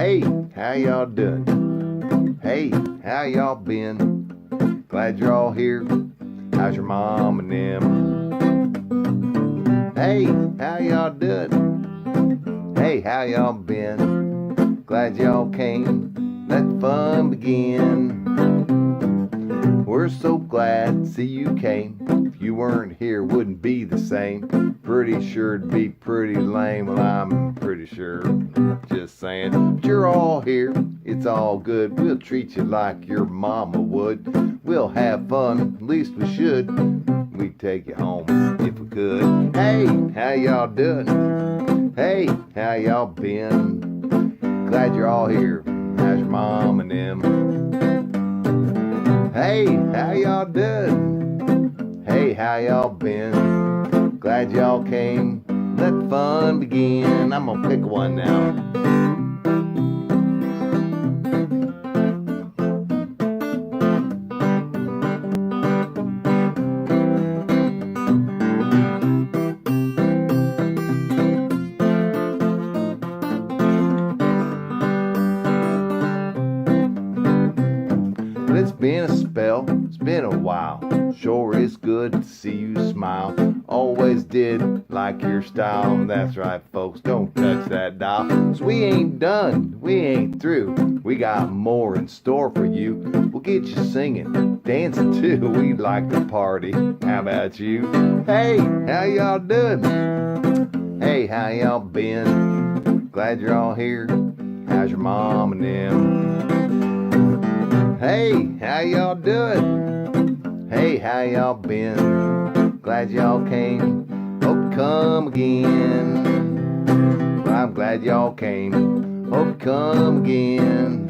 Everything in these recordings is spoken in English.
Hey, how y'all doing? Hey, how y'all been? Glad you're all here. How's your mom and them? Hey, how y'all doing? Hey, how y'all been? Glad y'all came. Let the fun begin. We're so glad to see you came. If you weren't here, wouldn't be the same. Pretty sure it'd be pretty lame. Well, I'm pretty sure. Just saying. But you're all here. It's all good. We'll treat you like your mama would. We'll have fun. At least we should. We'd take you home if we could. Hey, how y'all doing? Hey, how y'all been? Glad you're all here. How's your mom and them? Hey, how y'all doing? Hey, how y'all been? Glad y'all came. Let the fun begin. I'm gonna pick one now. It's been a spell, it's been a while. Sure is good to see you smile. Always did like your style. That's right, folks, don't touch that dial. So we ain't done, we ain't through. We got more in store for you. We'll get you singing, dancing too. We like to party. How about you? Hey, how y'all doing? Hey, how y'all been? Glad you're all here. How's your mom and them? Hey, how y'all doing? Hey, how y'all been? Glad y'all came. Hope come again. Well, I'm glad y'all came. Hope come again.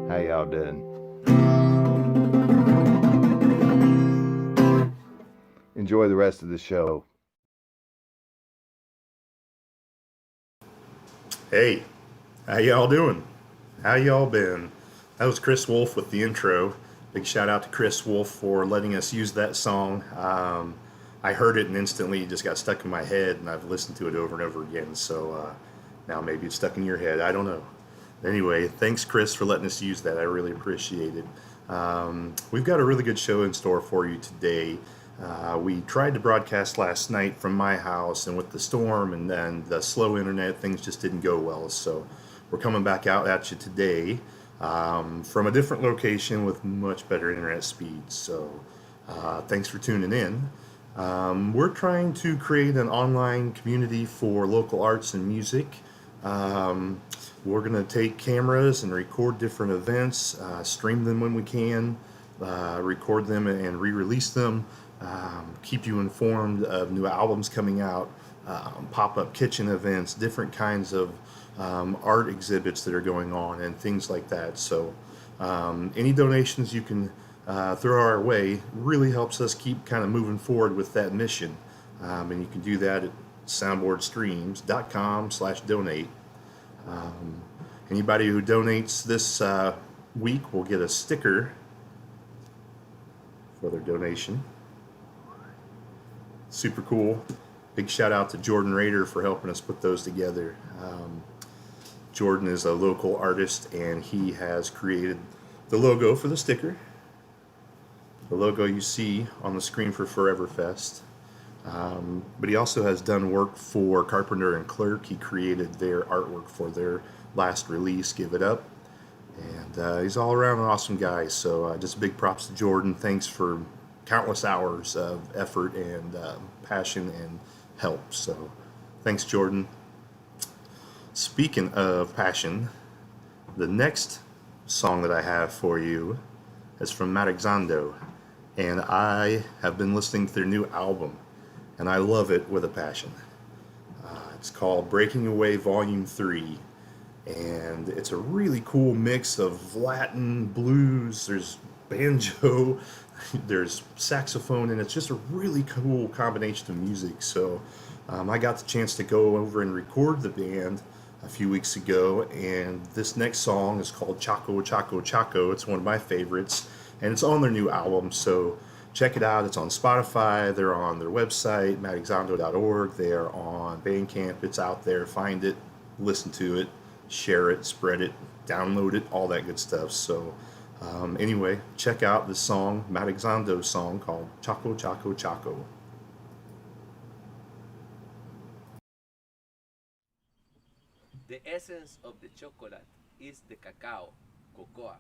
How y'all doing? Enjoy the rest of the show. Hey, how y'all doing? How y'all been? That was Chris Wolf with the intro. Big shout out to Chris Wolf for letting us use that song. I heard it and instantly it just got stuck in my head, and I've listened to it over and over again. So now maybe it's stuck in your head. I don't know. Anyway, thanks Chris for letting us use that. I really appreciate it. We've got a really good show in store for you today. We tried to broadcast last night from my house, and with the storm and then the slow internet, things just didn't go well. So we're coming back out at you today from a different location with much better internet speed. So thanks for tuning in. We're trying to create an online community for local arts and music. We're going to take cameras and record different events, stream them when we can, record them and re-release them. Keep you informed of new albums coming out, pop-up kitchen events, different kinds of art exhibits that are going on, and things like that. So any donations you can throw our way really helps us keep kind of moving forward with that mission. And you can do that at soundboardstreams.com/donate. Anybody who donates this week will get a sticker for their donation. Super cool. Big shout out to Jordan Rader for helping us put those together. Jordan is a local artist, and he has created the logo for the sticker. The logo you see on the screen for Forever Fest. But he also has done work for Carpenter and Clerk. He created their artwork for their last release, Give It Up. And he's all around an awesome guy. So just big props to Jordan. Thanks for countless hours of effort and passion and help. So thanks, Jordan. Speaking of passion, the next song that I have for you is from Marexando, and I have been listening to their new album, and I love it with a passion. It's called Breaking Away Volume 3, and it's a really cool mix of Latin, blues, there's banjo, there's saxophone, and it's just a really cool combination of music. So I got the chance to go over and record the band a few weeks ago, and this next song is called Chaco Chaco Chaco. It's one of my favorites, and it's on their new album, so check it out. It's on Spotify. They're on their website, maddexondo.org. They are on Bandcamp. It's out there. Find it, listen to it, share it, spread it, download it, all that good stuff. So anyway, check out this song, Matt Exondo's song called Choco Choco Choco. The essence of the chocolate is the cacao, cocoa.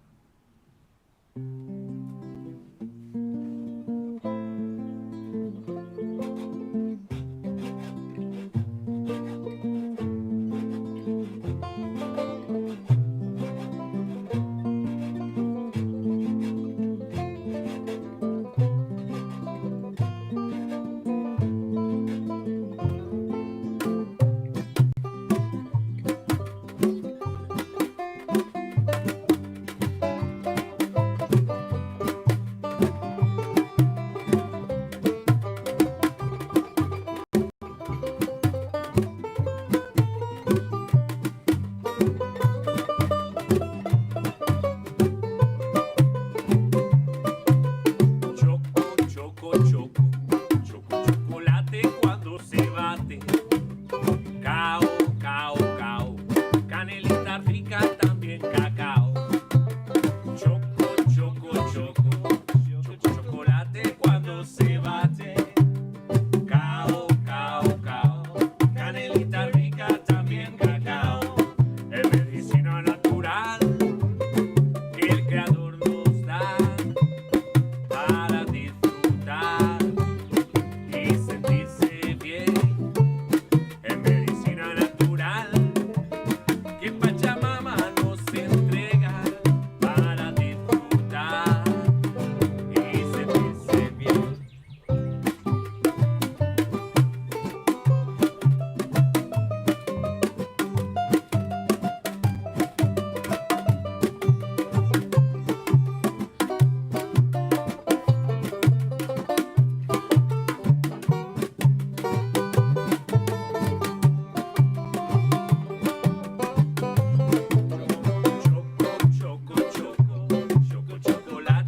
chocolate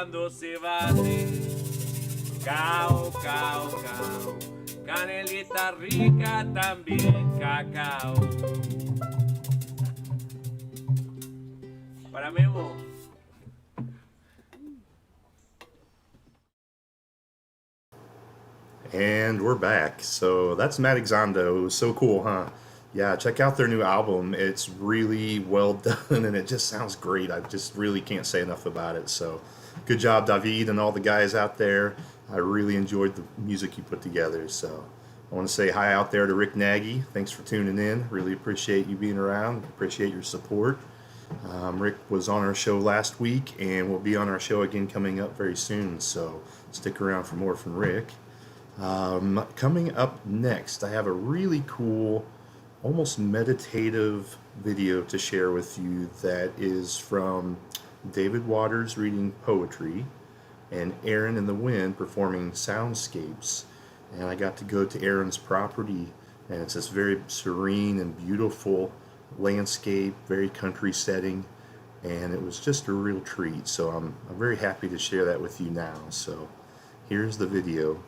cuando se bate. Cao, cao, cao. Canelita rica también, cacao. Para Memo. And we're back. So that's Matt Xondo. So cool, huh? Yeah, check out their new album. It's really well done and it just sounds great. I just really can't say enough about it. So good job, David, and all the guys out there. I really enjoyed the music you put together. So I want to say hi out there to Rick Nagy. Thanks for tuning in. Really appreciate you being around. Appreciate your support. Rick was on our show last week and will be on our show again coming up very soon. So stick around for more from Rick. Coming up next, I have a really cool, almost meditative video to share with you that is from David Waters reading poetry and Aaron and the Wind performing soundscapes. And I got to go to Aaron's property, and it's this very serene and beautiful landscape, very country setting, and it was just a real treat. So I'm very happy to share that with you now. So here's the video.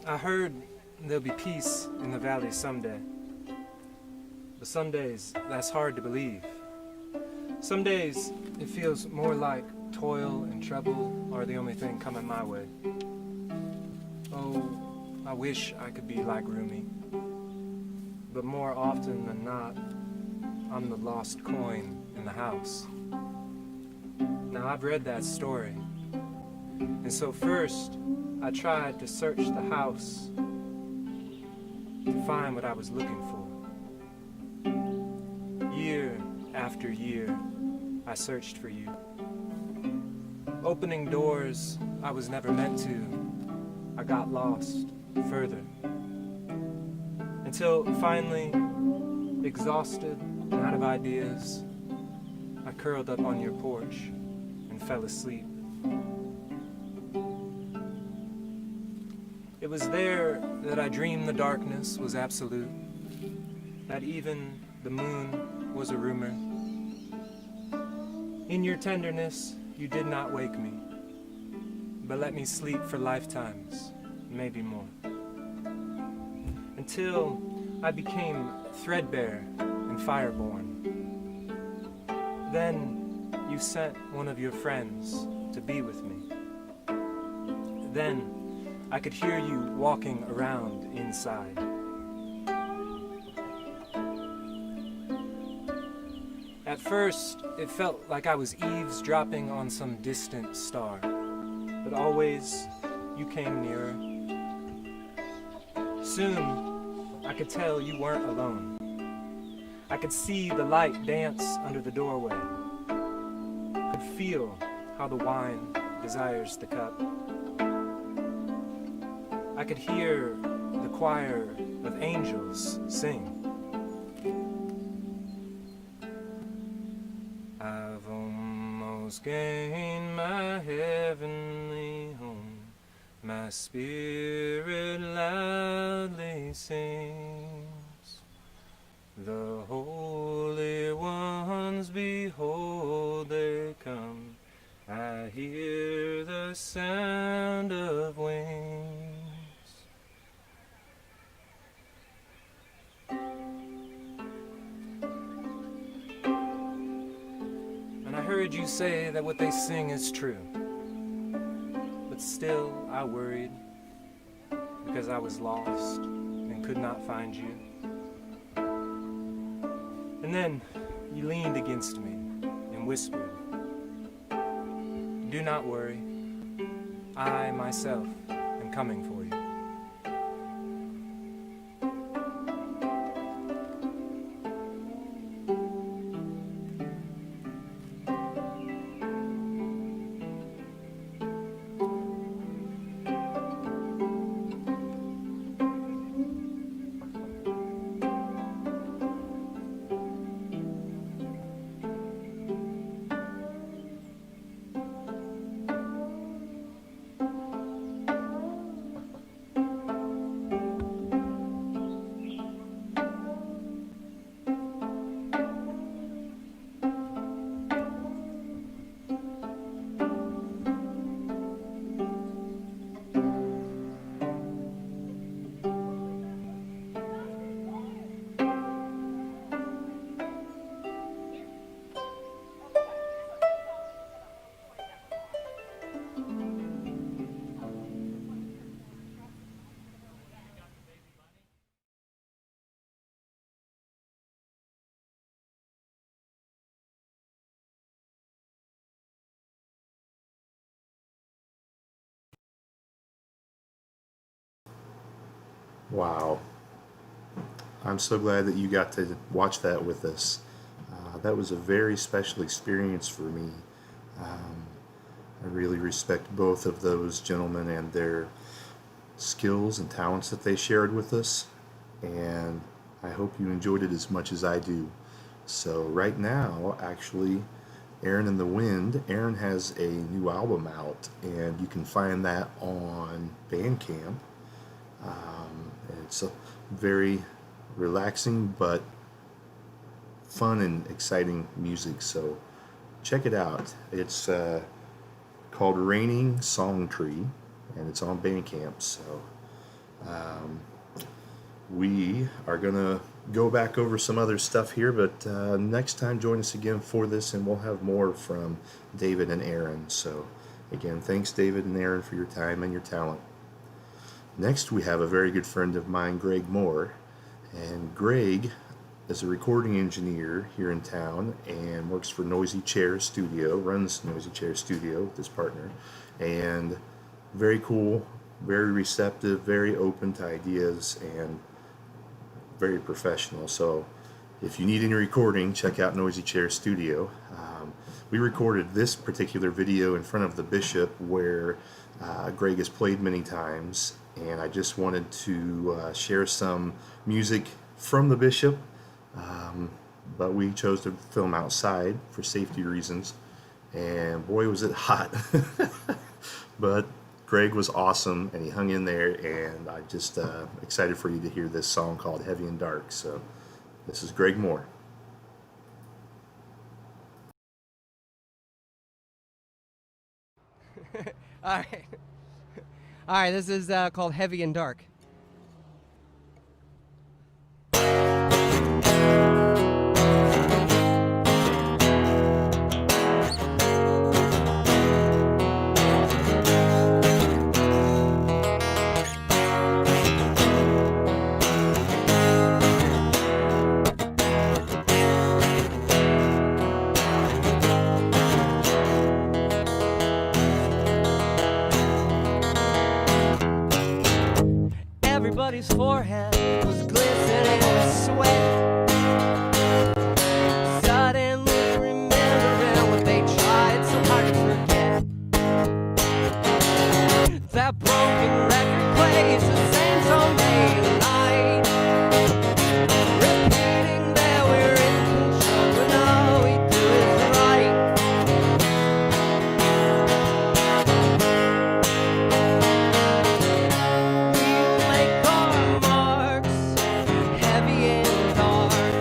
I heard there'll be peace in the valley someday. But some days, that's hard to believe. Some days, it feels more like toil and trouble are the only thing coming my way. Oh, I wish I could be like Rumi. But more often than not, I'm the lost coin in the house. Now, I've read that story. And so first, I tried to search the house to find what I was looking for. Year after year, I searched for you. Opening doors I was never meant to, I got lost further. Until finally, exhausted and out of ideas, I curled up on your porch and fell asleep. It was there that I dreamed the darkness was absolute, that even the moon was a rumor. In your tenderness, you did not wake me, but let me sleep for lifetimes, maybe more. Until I became threadbare and fireborn. Then you sent one of your friends to be with me. Then I could hear you walking around inside. At first, it felt like I was eavesdropping on some distant star, but always you came nearer. Soon, I could tell you weren't alone. I could see the light dance under the doorway, could feel how the wine desires the cup. I could hear the choir of angels sing. I've almost gained my heavenly home. My spirit loudly sings. The holy ones, behold, they come. I hear the sound of wings. heard you say that what they sing is true. But still I worried because I was lost and could not find you. And then you leaned against me and whispered, "Do not worry, I myself am coming for you." Wow. I'm so glad that you got to watch that with us. That was a very special experience for me. I really respect both of those gentlemen and their skills and talents that they shared with us, and I hope you enjoyed it as much as I do. So right now, actually, Aaron and the Wind, Aaron has a new album out, and you can find that on Bandcamp. It's a very relaxing but fun and exciting music, so check it out. It's called Raining Song Tree, and it's on Bandcamp. So we are gonna go back over some other stuff here, but next time join us again for this, and we'll have more from David and Aaron. So again, thanks David and Aaron for your time and your talent. Next we have a very good friend of mine, Greg Moore, and Greg is a recording engineer here in town and works for Noisy Chair Studio, runs Noisy Chair Studio with his partner, and very cool, very receptive, very open to ideas, and very professional. So if you need any recording, check out Noisy Chair Studio. We recorded this particular video in front of the Bishop, where Greg has played many times, and I just wanted to share some music from the Bishop, but we chose to film outside for safety reasons, and boy was it hot. But Greg was awesome, and he hung in there, and I'm just excited for you to hear this song called Heavy and Dark. So this is Greg Moore. All right, this is called Heavy and Dark. Everybody's forehead was glistening with sweat, suddenly remembering what they tried so hard to forget. That broken record plays the same song day and night, repeating that we're in control when all we do is right. We make our marks heavy and dark.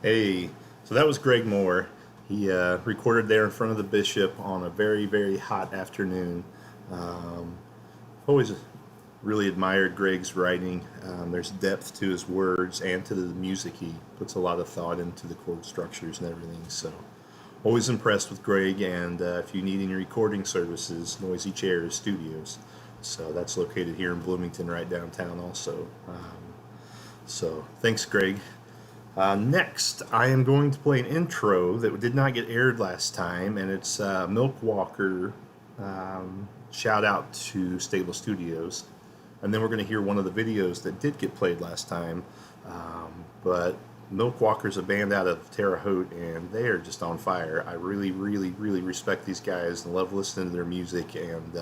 Hey, so that was Greg Moore. He recorded there in front of the Bishop on a very, very hot afternoon. Always really admired Greg's writing. There's depth to his words and to the music. He puts a lot of thought into the chord structures and everything. So always impressed with Greg. And if you need any recording services, Noisy Chairs Studios. So that's located here in Bloomington, right downtown also. So thanks, Greg. Next, I am going to play an intro that did not get aired last time, and it's Milk Walker. Shout out to Stable Studios. And then we're going to hear one of the videos that did get played last time. But Milk Walker's a band out of Terre Haute, and they are just on fire. I really, really, really respect these guys and love listening to their music, and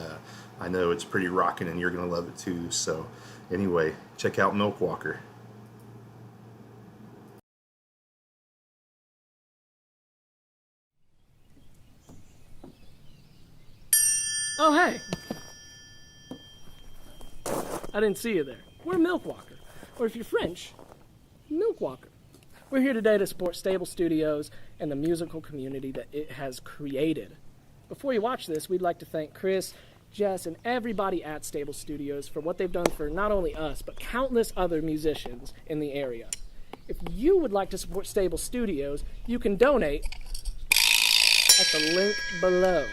I know it's pretty rocking, and you're going to love it too. So anyway, check out Milk Walker. Oh, hey. I didn't see you there. We're Milk Walker. Or if you're French, Milk Walker. We're here today to support Stable Studios and the musical community that it has created. Before you watch this, we'd like to thank Chris, Jess, and everybody at Stable Studios for what they've done for not only us, but countless other musicians in the area. If you would like to support Stable Studios, you can donate at the link below.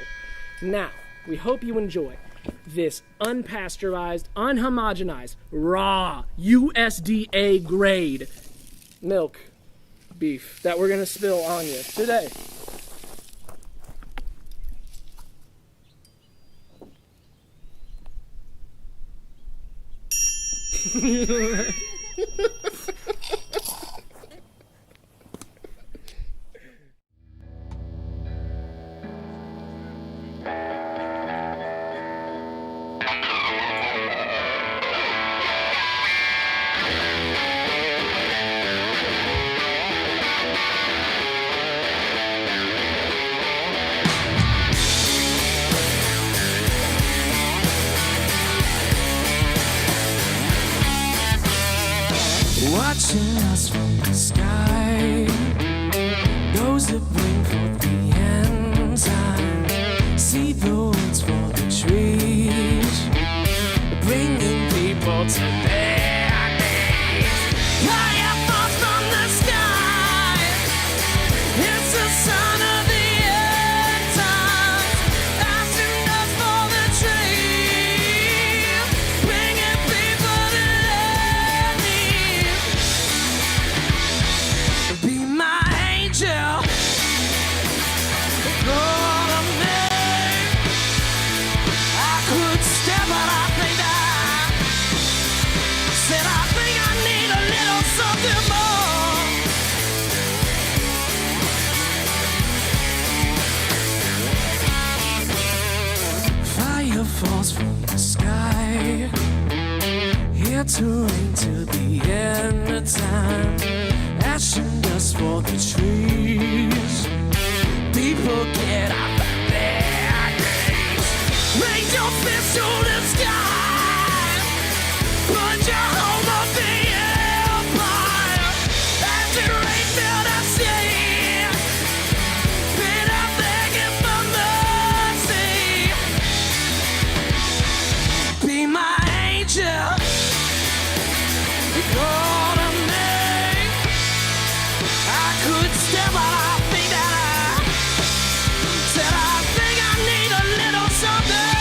Now, we hope you enjoy this unpasteurized, unhomogenized, raw, USDA grade milk beef that we're going to spill on you today. Watching us from the sky, those that bring forth the end time. See the woods for the trees, bringing people to their knees. Fire falls from the sky, it's the son of the end times. Asking us for the trees, bringing people to their knees. Be my angel, call on me. I could step, but I think I think I need a little something more. Fire falls from the sky, here to rain till the end of time. Ash and dust for the trees, people get up at their knees. Raise your fist to the sky, put your home of the empire. As it rains till the sea, been up begging for mercy. Be my angel, call on me. I could step, but I think that I think I need a little something.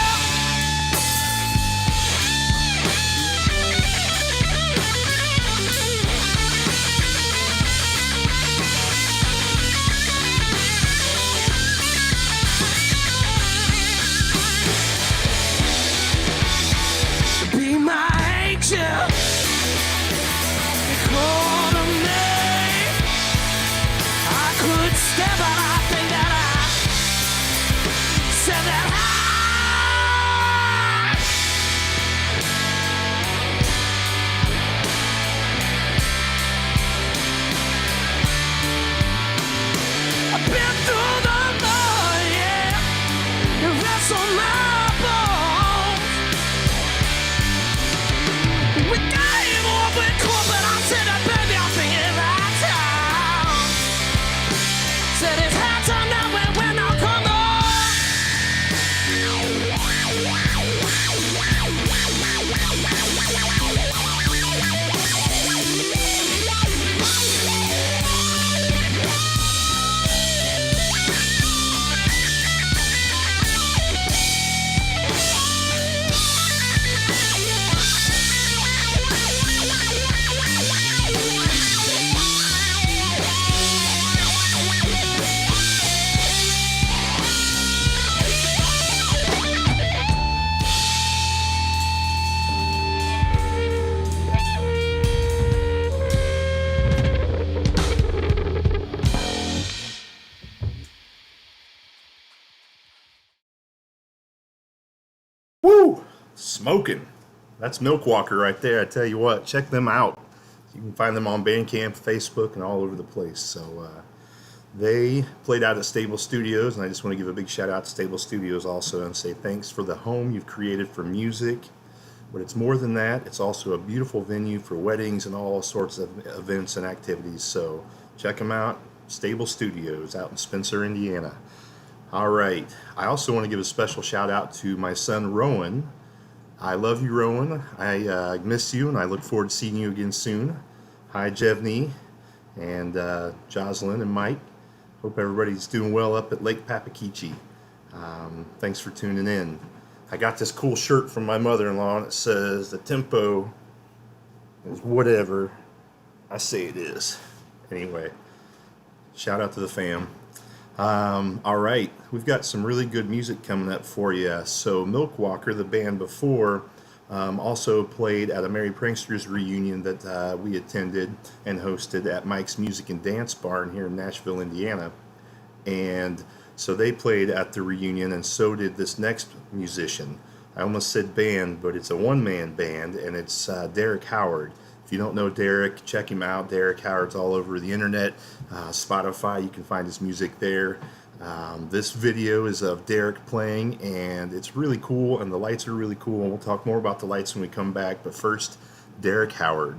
smoking. That's Milkwalker right there. I tell you what, check them out. You can find them on Bandcamp, Facebook, and all over the place. So they played out at Stable Studios, and I just want to give a big shout out to Stable Studios also and say thanks for the home you've created for music. But it's more than that. It's also a beautiful venue for weddings and all sorts of events and activities. So check them out. Stable Studios out in Spencer, Indiana. All right. I also want to give a special shout out to my son, Rowan. I love you, Rowan. I miss you, and I look forward to seeing you again soon. Hi, Jevney and Jocelyn and Mike. Hope everybody's doing well up at Lake Papakichi. Thanks for tuning in. I got this cool shirt from my mother-in-law, and it says, the tempo is whatever I say it is. Anyway, shout out to the fam. All right, we've got some really good music coming up for you. So Milkwalker, the band before, also played at a Merry Pranksters reunion that we attended and hosted at Mike's Music and Dance Barn here in Nashville, Indiana. And so they played at the reunion, and so did this next musician. I almost said band, but it's a one-man band, and it's Derek Howard. If you don't know Derek, check him out. Derek Howard's all over the internet, Spotify. You can find his music there. This video is of Derek playing, and it's really cool, and the lights are really cool. And we'll talk more about the lights when we come back. But first, Derek Howard.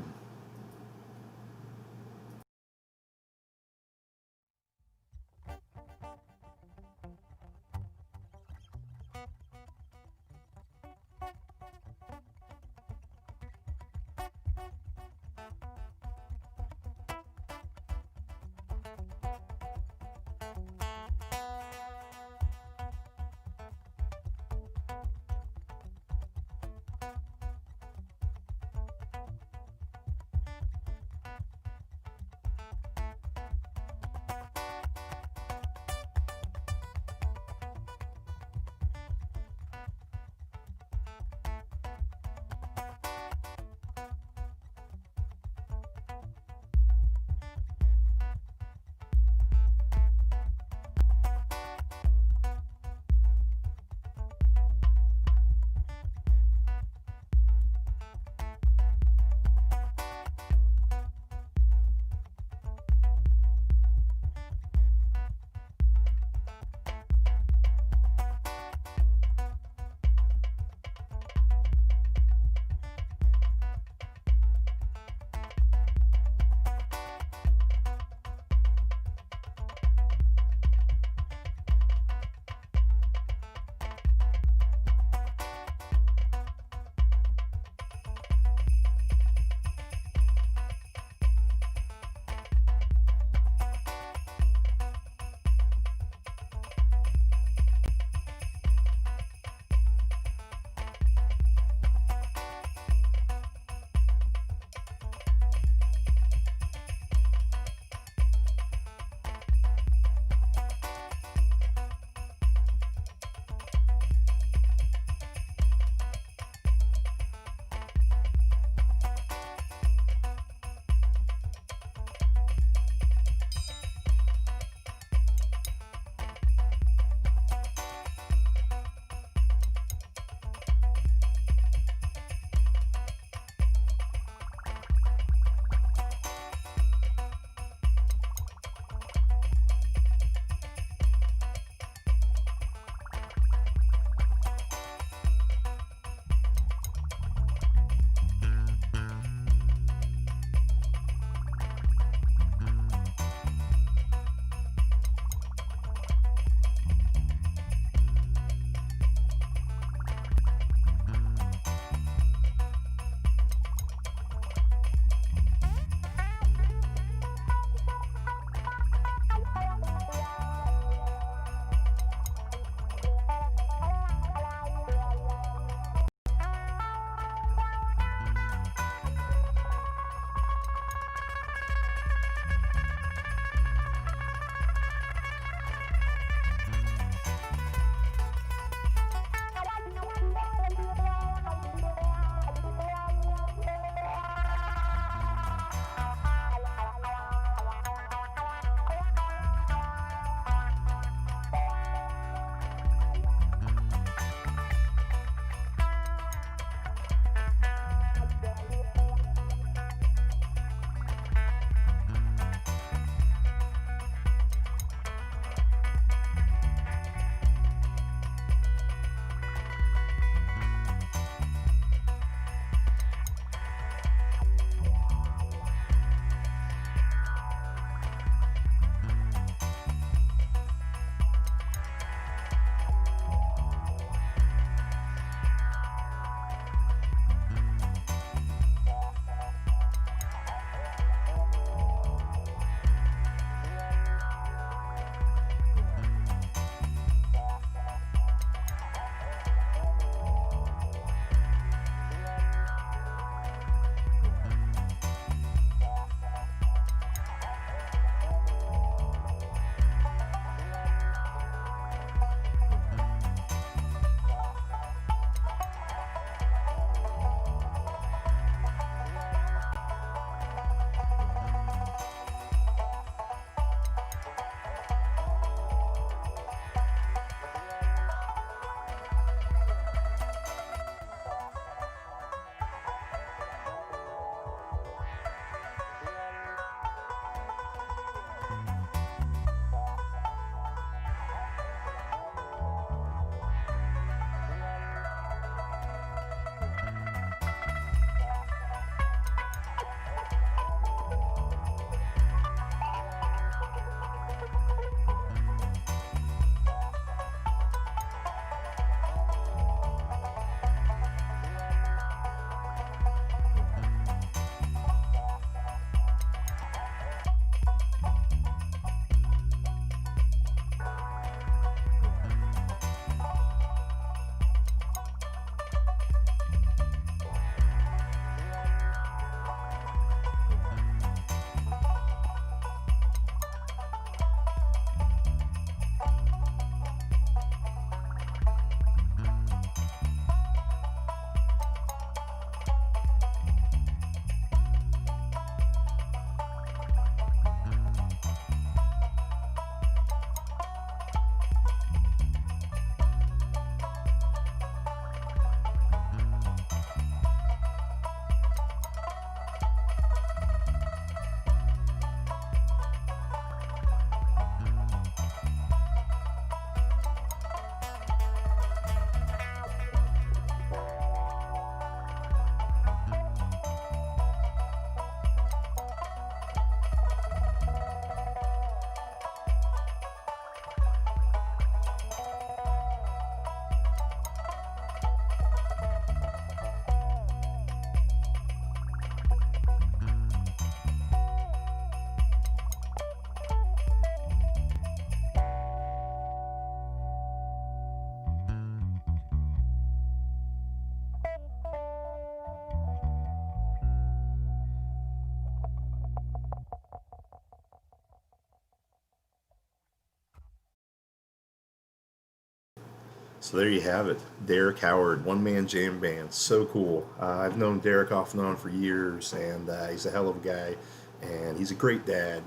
So there you have it. Derek Howard, one-man jam band. So cool. I've known Derek off and on for years, and he's a hell of a guy, and he's a great dad,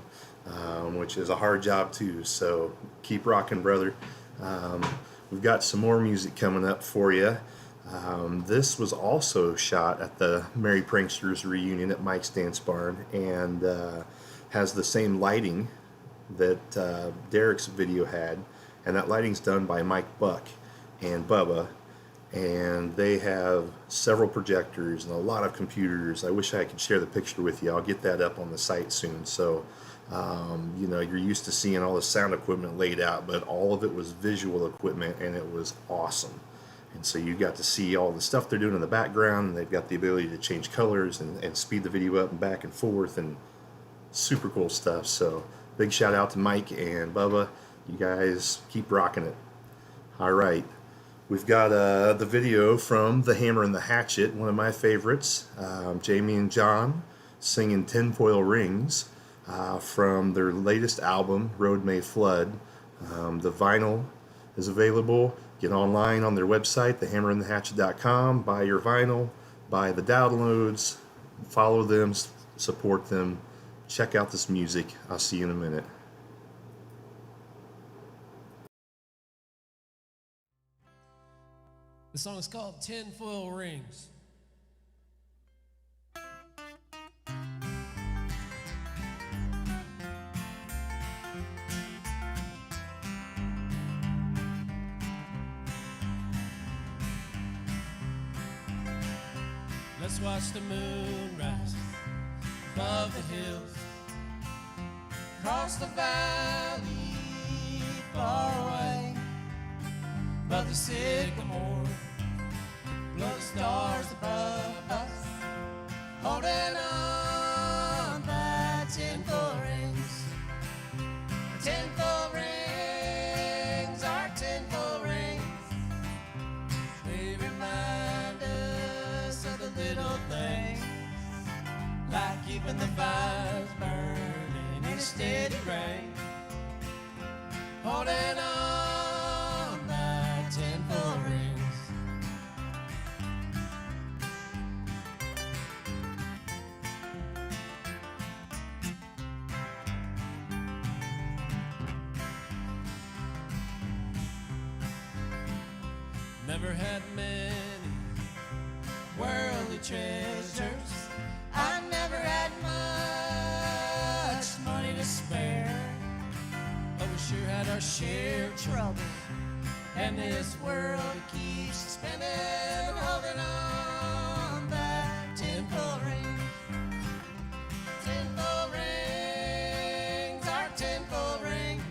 which is a hard job too. So keep rocking, brother. We've got some more music coming up for you. This was also shot at the Merry Pranksters reunion at Mike's Dance Barn, and has the same lighting that Derek's video had, and that lighting's done by Mike Buck and Bubba, and they have several projectors and a lot of computers. I wish I could share the picture with you. I'll get that up on the site soon. So you know, you're used to seeing all the sound equipment laid out, but all of it was visual equipment, and it was awesome. And so you got to see all the stuff they're doing in the background, and they've got the ability to change colors and speed the video up and back and forth, and super cool stuff. So big shout out to Mike and Bubba. You guys keep rocking it. All right, we've got the video from The Hammer and the Hatchet, one of my favorites. Jamie and John singing Tinfoil Rings from their latest album, Road May Flood. The vinyl is available. Get online on their website, thehammerandthehatchet.com, buy your vinyl, buy the downloads, follow them, support them, check out this music. I'll see you in a minute. The song is called Tinfoil Rings. Let's watch the moon rise above the hills, across the valley far away, above the sycamore, blow the stars above us, holding on by tinfoil rings. Our tinfoil rings, our tinfoil rings, they remind us of the little things, like keeping the fires burning in a steady rain, holding on by tinfoil rings. Never had many worldly treasures. I never had much money to spare, but we sure had our share of trouble. And this world keeps spinning, holding on by tinfoil rings. Tinfoil rings, our tinfoil rings,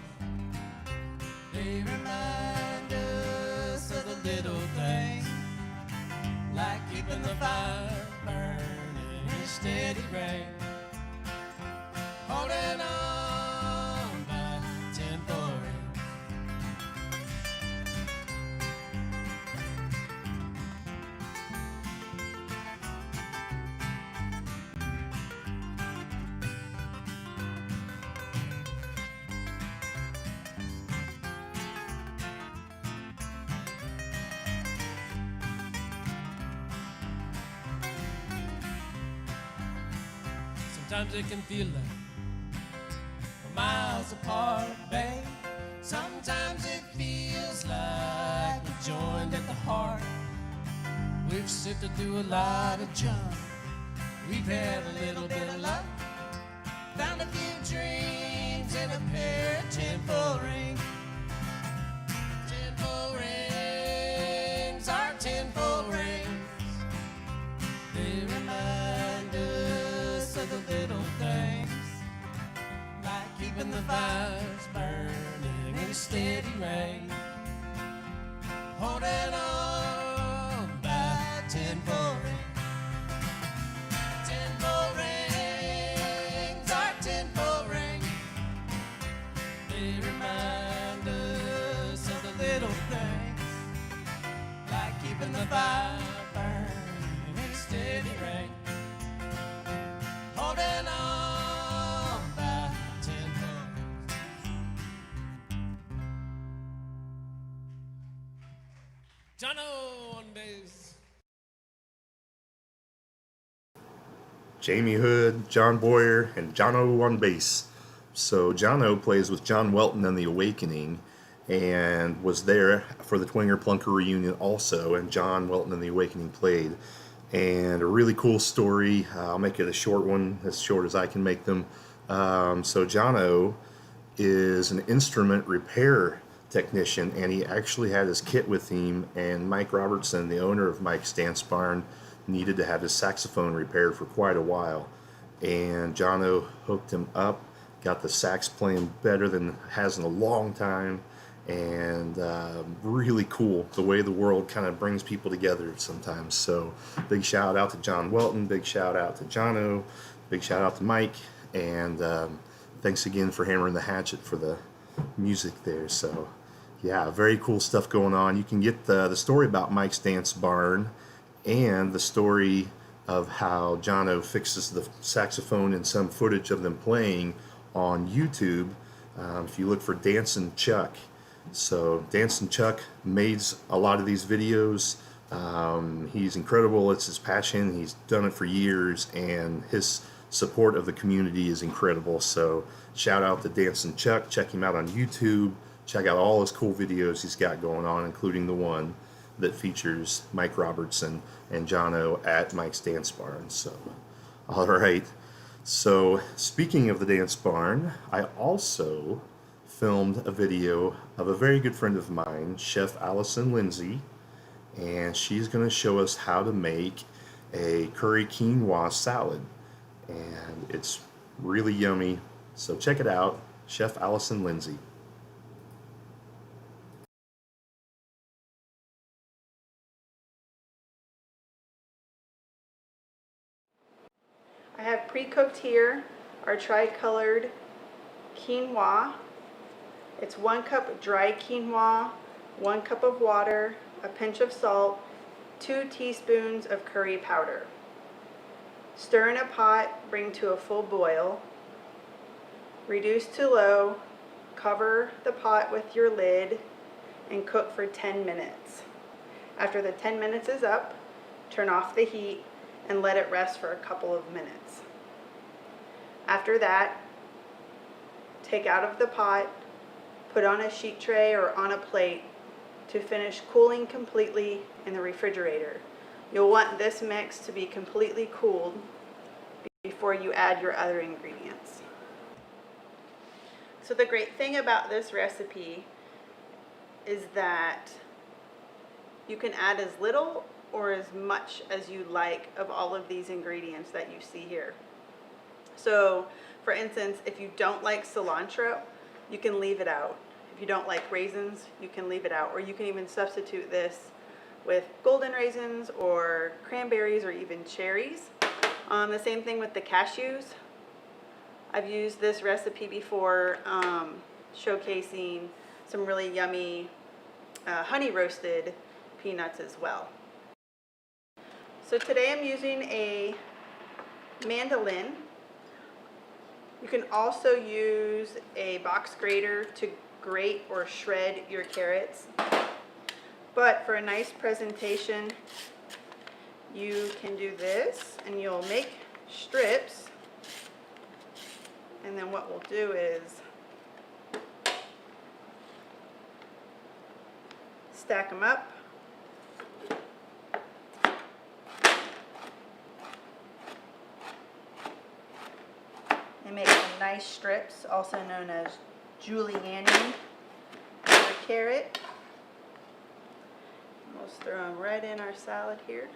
they remind us of the little things, like keeping the fire burning in a steady rain, holding on by tinfoil rings. Sometimes it can feel like we're miles apart, babe. Sometimes it feels like we're joined at the heart. We've sifted through a lot of junk. We've had a little bit of luck. Found a few dreams and a pair of tinfoil rings. Tinfoil rings, our tinfoil rings, they remind us of the little things, like keeping the fires burning in a steady rain, holding on by tinfoil rings. Tinfoil rings, our tinfoil rings, they remind us of the little things, like keeping the fire burning in a steady rain, holding on by tinfoil rings. Jono on bass. Jamie Hood, John Boyer, and Jono on bass. So Jono plays with John Welton and The Awakening, and was there for the Twinger Plunker reunion also, and John Welton and The Awakening played. And a really cool story. I'll make it a short one, as short as I can make them. So Jono is an instrument repair technician, and he actually had his kit with him, and Mike Robertson, the owner of Mike's Dance Barn, needed to have his saxophone repaired for quite a while, and Jono hooked him up, got the sax playing better than it has in a long time, and really cool the way the world kind of brings people together sometimes. So big shout out to John Welton, big shout out to Jono, big shout out to Mike, and thanks again for hammering the hatchet for the music there. So yeah, very cool stuff going on. You can get the story about Mike's Dance Barn and the story of how Jono fixes the saxophone and some footage of them playing on YouTube if you look for Dancin' Chuck. So Dancin' Chuck made a lot of these videos. He's incredible. It's his passion. He's done it for years, and his support of the community is incredible. So shout out to Dancin' Chuck. Check him out on YouTube. Check out all his cool videos he's got going on, including the one that features Mike Robertson and Jono at Mike's Dance Barn. So, all right. So, speaking of the Dance Barn, I also filmed a video of a very good friend of mine, Chef Allison Lindsay, and she's going to show us how to make a curry quinoa salad, and it's really yummy. So check it out, Chef Allison Lindsay. I have pre-cooked here our tri-colored quinoa. It's 1 cup dry quinoa, 1 cup of water, a pinch of salt, 2 teaspoons of curry powder. Stir in a pot, bring to a full boil. Reduce to low, cover the pot with your lid, and cook for 10 minutes. After the 10 minutes is up, turn off the heat and let it rest for a couple of minutes. After that, take out of the pot, put on a sheet tray or on a plate to finish cooling completely in the refrigerator. You'll want this mix to be completely cooled before you add your other ingredients. So the great thing about this recipe is that you can add as little or as much as you like of all of these ingredients that you see here. So for instance, if you don't like cilantro, you can leave it out. If you don't like raisins, you can leave it out, or you can even substitute this with golden raisins or cranberries or even cherries. The same thing with the cashews. I've used this recipe before, showcasing some really yummy honey roasted peanuts as well. So today I'm using a mandolin. You can also use a box grater to grate or shred your carrots. But for a nice presentation, you can do this, and you'll make strips. And then what we'll do is stack them up. And make some nice strips, also known as julienne or carrot. We'll just throw them right in our salad here.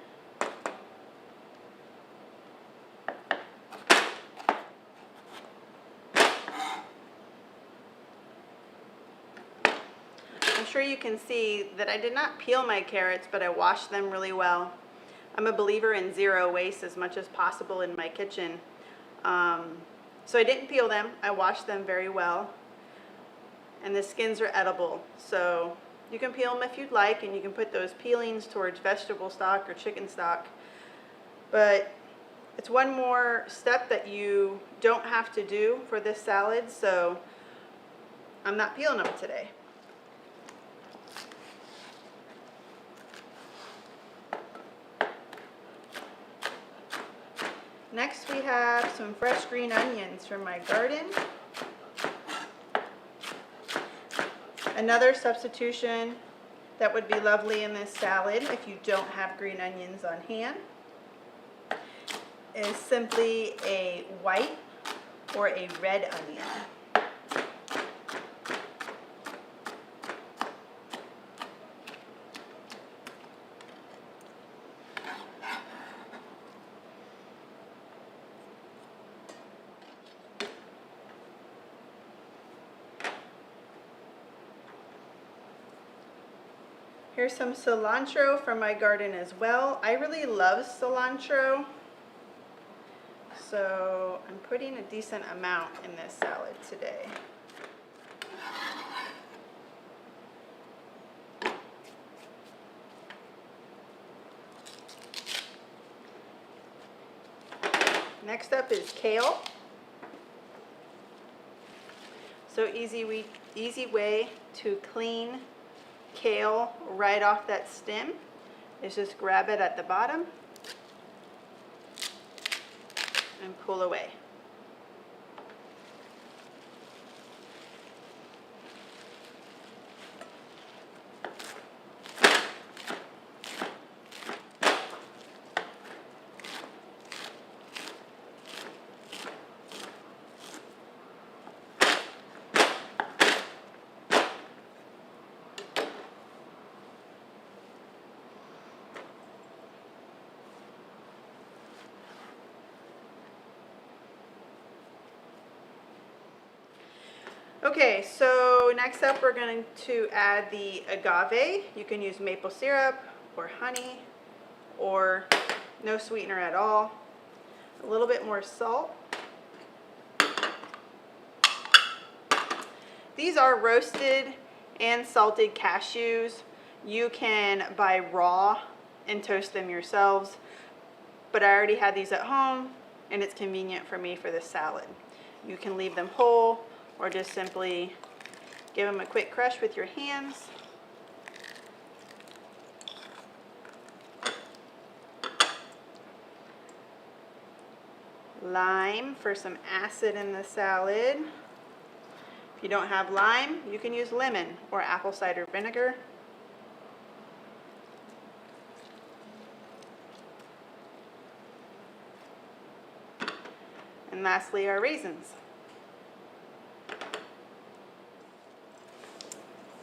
I'm sure you can see that I did not peel my carrots, but I washed them really well. I'm a believer in zero waste as much as possible in my kitchen. So I didn't peel them, I washed them very well. And the skins are edible, so you can peel them if you'd like, and you can put those peelings towards vegetable stock or chicken stock. But it's one more step that you don't have to do for this salad, so I'm not peeling them today. Next we have some fresh green onions from my garden. Another substitution that would be lovely in this salad if you don't have green onions on hand is simply a white or a red onion. Here's some cilantro from my garden as well. I really love cilantro, so I'm putting a decent amount in this salad today. Next up is kale. So easy way to clean kale right off that stem is just grab it at the bottom and pull away. Okay, so next up we're going to add the agave. You can use maple syrup or honey or no sweetener at all. A little bit more salt. These are roasted and salted cashews. You can buy raw and toast them yourselves, but I already had these at home and it's convenient for me for this salad. You can leave them whole or just simply give them a quick crush with your hands. Lime for some acid in the salad. If you don't have lime, you can use lemon or apple cider vinegar. And lastly, our raisins.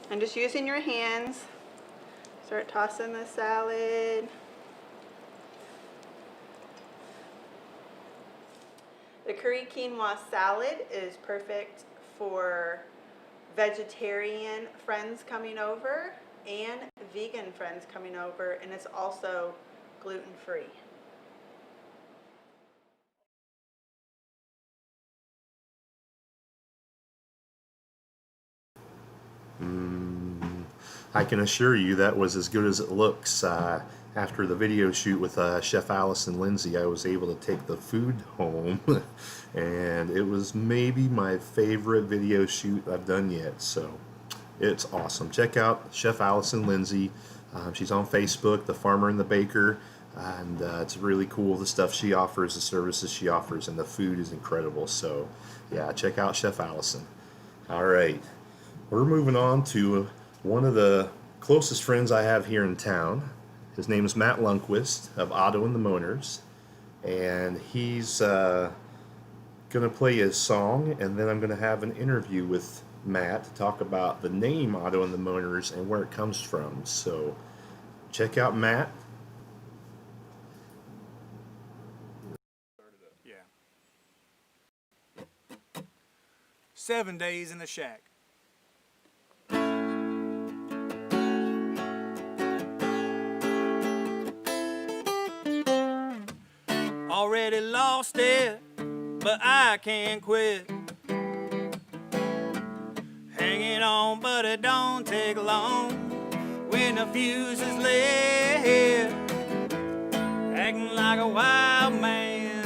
And just using your hands, start tossing the salad. The curry quinoa salad is perfect for vegetarian friends coming over and vegan friends coming over, and it's also gluten-free. I can assure you that was as good as it looks. After the video shoot with Chef Allison Lindsay, I was able to take the food home, and it was maybe my favorite video shoot I've done yet. So it's awesome. Check out Chef Allison Lindsay. She's on Facebook, The Farmer and the Baker, and it's really cool the stuff she offers, the services she offers, and the food is incredible. So yeah, check out Chef Allison. All right, we're moving on to one of the closest friends I have here in town. His name is Matt Lundquist of Otto and the Moaners, and he's going to play his song, and then I'm going to have an interview with Matt to talk about the name Otto and the Moaners and where it comes from. So check out Matt. Yeah. 7 days in the shack. Already lost it, but I can't quit. Hanging on, but it don't take long when the fuse is lit. Acting like a wild man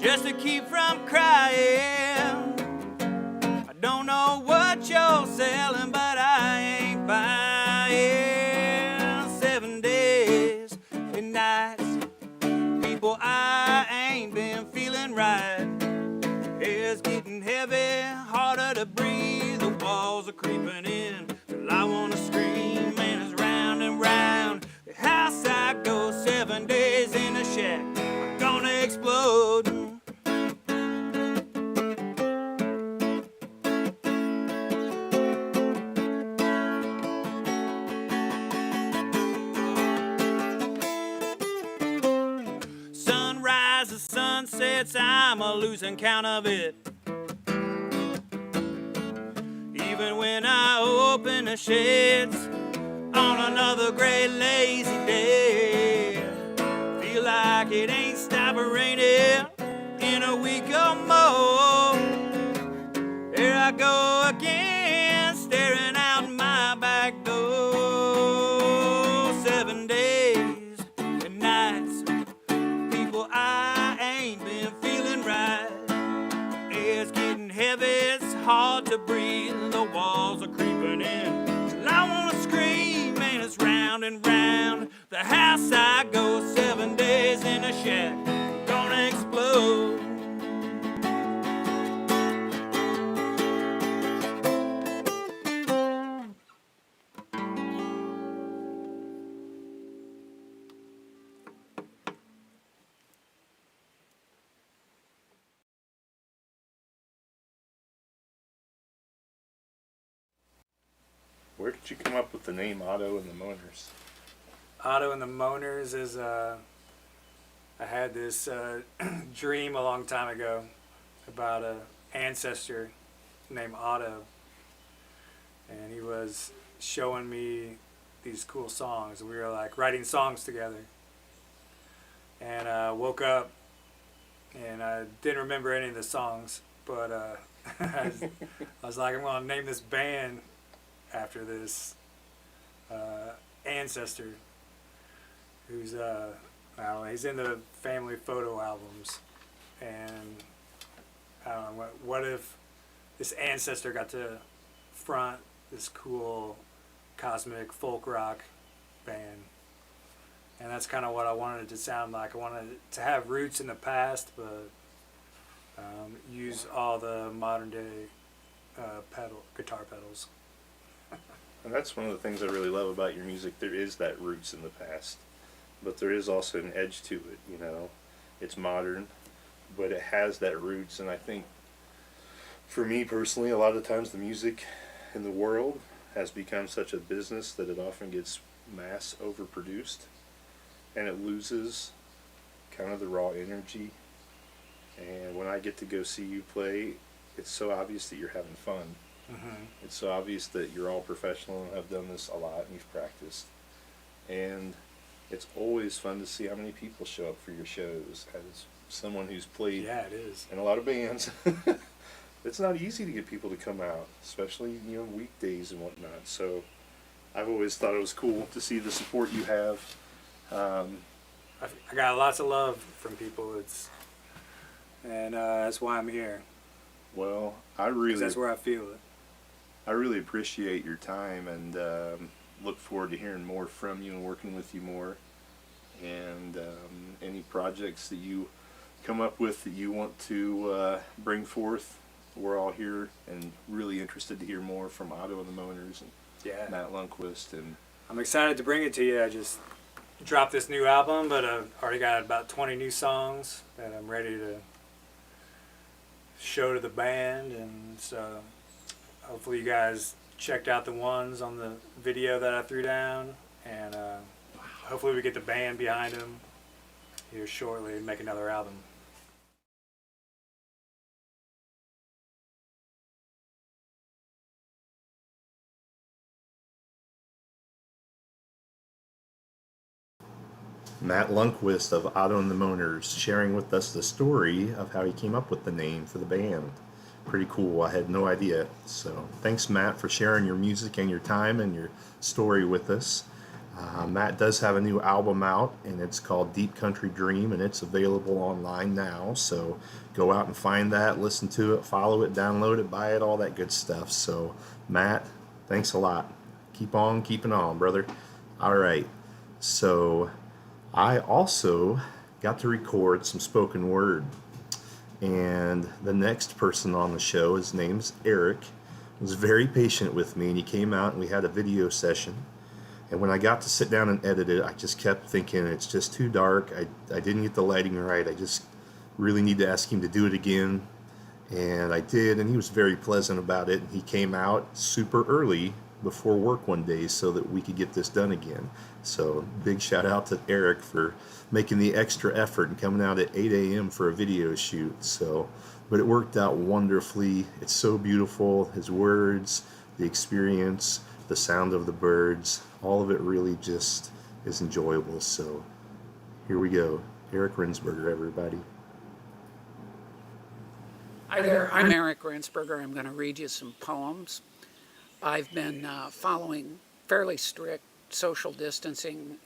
just to keep from crying. I don't know what you're selling, but I ain't buying. 7 days and nights, people I ain't been Air's getting heavy, harder to breathe. The walls are creeping in till I wanna scream. And it's round and round the house I go. 7 days in a shack, I'm gonna explode. Sunrises, sunsets, I'm a losing count of it. Even when I open the sheds on another great lazy day, feel like it ain't stopping raining in a week or more. Here I go again, staring out my back door. 7 days and nights, people, I ain't been feeling right. Air's getting heavy, it's hard to breathe. The walls are creeping in till I wanna scream. And it's round and round the house I go. 7 days in a shack, gonna explode. Where did you come up with the name Otto and the Moaners? Otto and the Moaners is, I had this dream a long time ago about an ancestor named Otto. And he was showing me these cool songs. We were like writing songs together. And I woke up and I didn't remember any of the songs, but I was like, I'm going to name this band after this ancestor who's I don't know, he's in the family photo albums, and I don't know, what if this ancestor got to front this cool cosmic folk rock band. And that's kind of what I wanted it to sound like. I wanted it to have roots in the past, but use all the modern day guitar pedals. And that's one of the things I really love about your music. There is that roots in the past, but there is also an edge to it, you know. It's modern, but it has that roots. And I think, for me personally, a lot of times the music in the world has become such a business that it often gets mass overproduced, and it loses kind of the raw energy. And when I get to go see you play, it's so obvious that you're having fun. Mm-hmm. It's so obvious that you're all professional and have done this a lot and you've practiced. And it's always fun to see how many people show up for your shows. As someone who's played Yeah, it is. in a lot of bands, it's not easy to get people to come out, especially, you know, weekdays and whatnot. So I've always thought it was cool to see the support you have. I got lots of love from people. And that's why I'm here. Well, 'Cause that's where I feel it. I really appreciate your time, and look forward to hearing more from you and working with you more. And any projects that you come up with that you want to bring forth, we're all here and really interested to hear more from Otto and the Moaners and Matt Lundquist. And I'm excited to bring it to you. I just dropped this new album, but I've already got about 20 new songs that I'm ready to show to the band. And so hopefully you guys checked out the ones on the video that I threw down, and hopefully we get the band behind them here shortly and make another album. Matt Lundquist of Otto and the Moaners sharing with us the story of how he came up with the name for the band. Pretty cool. I had no idea. So thanks, Matt, for sharing your music and your time and your story with us. Matt does have a new album out, and it's called Deep Country Dream, and it's available online now. So go out and find that, listen to it, follow it, download it, buy it, all that good stuff. So Matt, thanks a lot. Keep on keeping on, brother. All right. So I also got to record some spoken word. And the next person on the show, his name's Eric, was very patient with me, and he came out and we had a video session. And when I got to sit down and edit it, I just kept thinking it's just too dark. I didn't get the lighting right. I just really need to ask him to do it again. And I did, and he was very pleasant about it. He came out super early before work one day so that we could get this done again. So big shout out to Eric for making the extra effort and coming out at 8 a.m. for a video shoot. So, but it worked out wonderfully. It's so beautiful. His words, the experience, the sound of the birds, all of it really just is enjoyable. So here we go. Eric Rensberger, everybody. Hi there, I'm Eric Rensberger. I'm going to read you some poems. I've been following fairly strict social distancing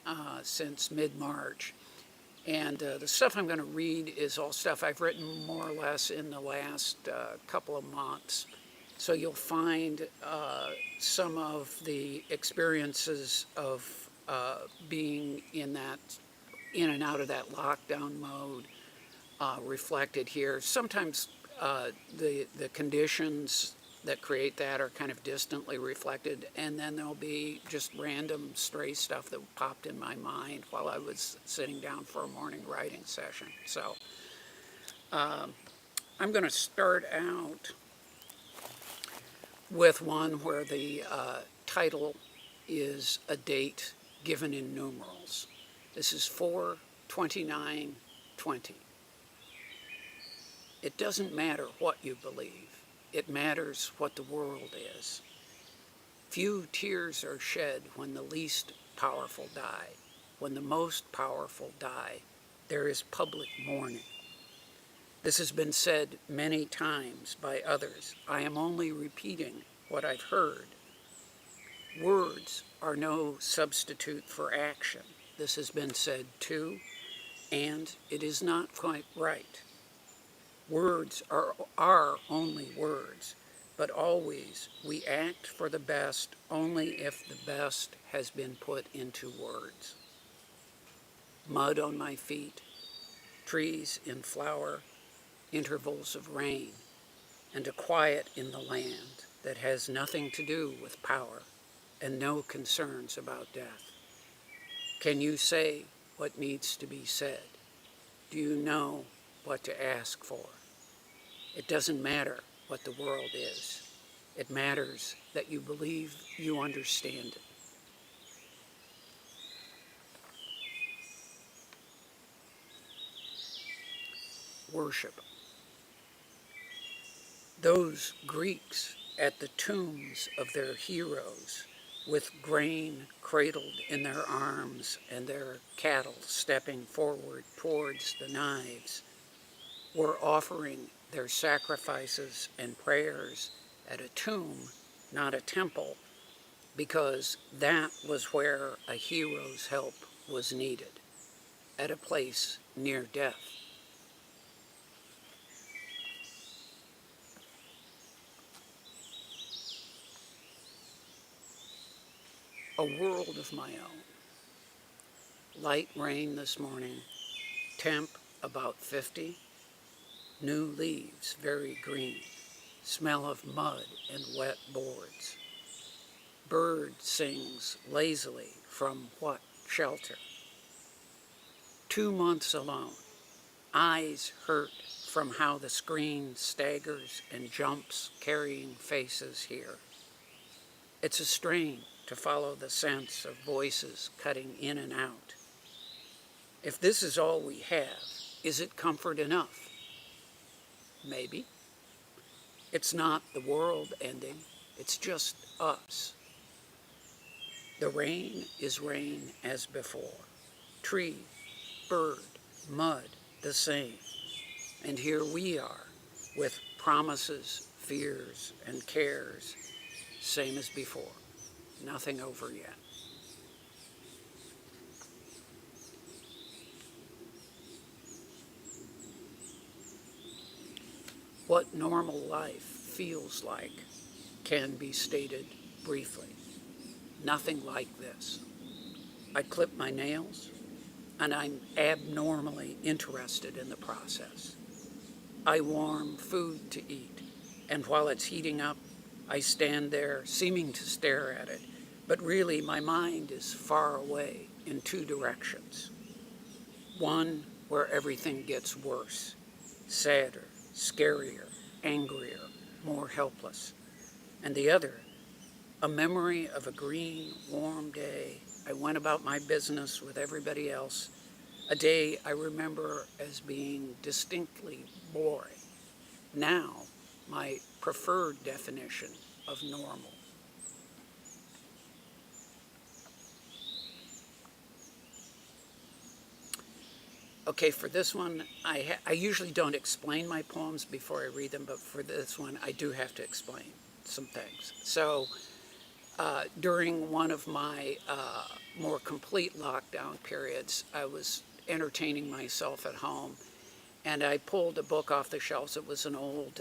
since mid-March. And the stuff I'm going to read is all stuff I've written more or less in the last couple of months. So you'll find some of the experiences of being in and out of that lockdown mode reflected here. Sometimes the conditions that create that are kind of distantly reflected, and then there'll be just random stray stuff that popped in my mind while I was sitting down for a morning writing session. So I'm going to start out with one where the title is a date given in numerals. This is 4/29/20. It doesn't matter what you believe. It matters what the world is. Few tears are shed when the least powerful die. When the most powerful die, there is public mourning. This has been said many times by others. I am only repeating what I've heard. Words are no substitute for action. This has been said too, and it is not quite right. Words are only words, but always we act for the best only if the best has been put into words. Mud on my feet, trees in flower, intervals of rain, and a quiet in the land that has nothing to do with power and no concerns about death. Can you say what needs to be said? Do you know what to ask for? It doesn't matter what the world is. It matters that you believe you understand it. Worship. Those Greeks at the tombs of their heroes, with grain cradled in their arms and their cattle stepping forward towards the knives, were offering their sacrifices and prayers at a tomb, not a temple, because that was where a hero's help was needed, at a place near death. A world of my own. Light rain this morning, temp about 50, new leaves very green, smell of mud and wet boards. Bird sings lazily from what shelter? 2 months alone, eyes hurt from how the screen staggers and jumps carrying faces here. It's a strain to follow the sense of voices cutting in and out. If this is all we have, is it comfort enough? Maybe. It's not the world ending, it's just us. The rain is rain as before. Tree, bird, mud, the same. And here we are, with promises, fears, and cares, same as before. Nothing over yet. What normal life feels like can be stated briefly. Nothing like this. I clip my nails, and I'm abnormally interested in the process. I warm food to eat, and while it's heating up, I stand there seeming to stare at it, but really my mind is far away in two directions. One where everything gets worse, sadder, scarier, angrier, more helpless. And the other, a memory of a green, warm day. I went about my business with everybody else, a day I remember as being distinctly boring. Now, my preferred definition of normal. Okay, for this one, I usually don't explain my poems before I read them, but for this one, I do have to explain some things. So, during one of my more complete lockdown periods, I was entertaining myself at home, and I pulled a book off the shelves. It was an old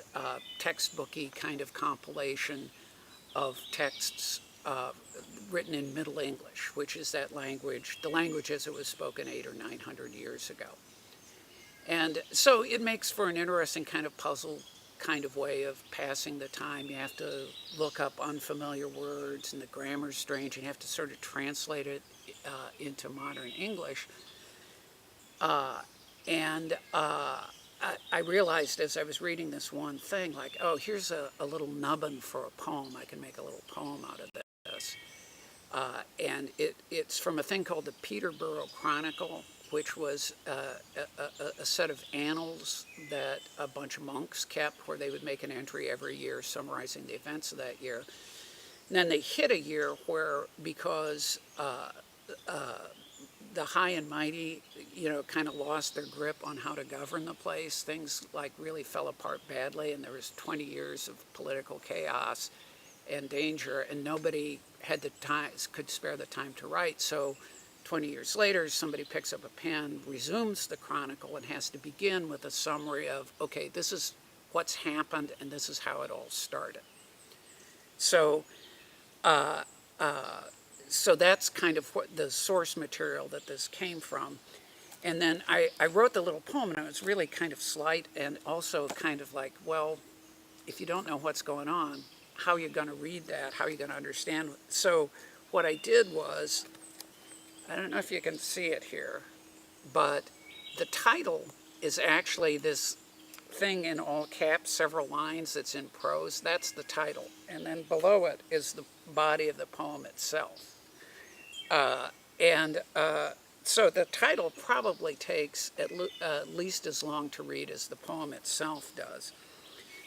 textbooky kind of compilation of texts written in Middle English, which is that language, the language as it was spoken 800 or 900 years ago. And so it makes for an interesting kind of puzzle kind of way of passing the time. You have to look up unfamiliar words, and the grammar's strange, and you have to sort of translate it into modern English. I realized as I was reading this one thing, like, oh, here's a little nubbin for a poem. I can make a little poem out of this. And it's from a thing called the Peterborough Chronicle, which was a set of annals that a bunch of monks kept, where they would make an entry every year summarizing the events of that year. And then they hit a year where, because the high and mighty, kind of lost their grip on how to govern the place, things like really fell apart badly, and there was 20 years of political chaos and danger, and nobody had the time, could spare the time to write. So 20 years later, somebody picks up a pen, resumes the chronicle, and has to begin with a summary of, okay, this is what's happened, and this is how it all started. So, so that's kind of what the source material that this came from. And then I wrote the little poem, and it was really kind of slight, and also kind of like, well, if you don't know what's going on, how are you going to read that? How are you going to understand? So what I did was, I don't know if you can see it here, but the title is actually this thing in all caps, several lines that's in prose. That's the title. And then below it is the body of the poem itself. So the title probably takes at least as long to read as the poem itself does.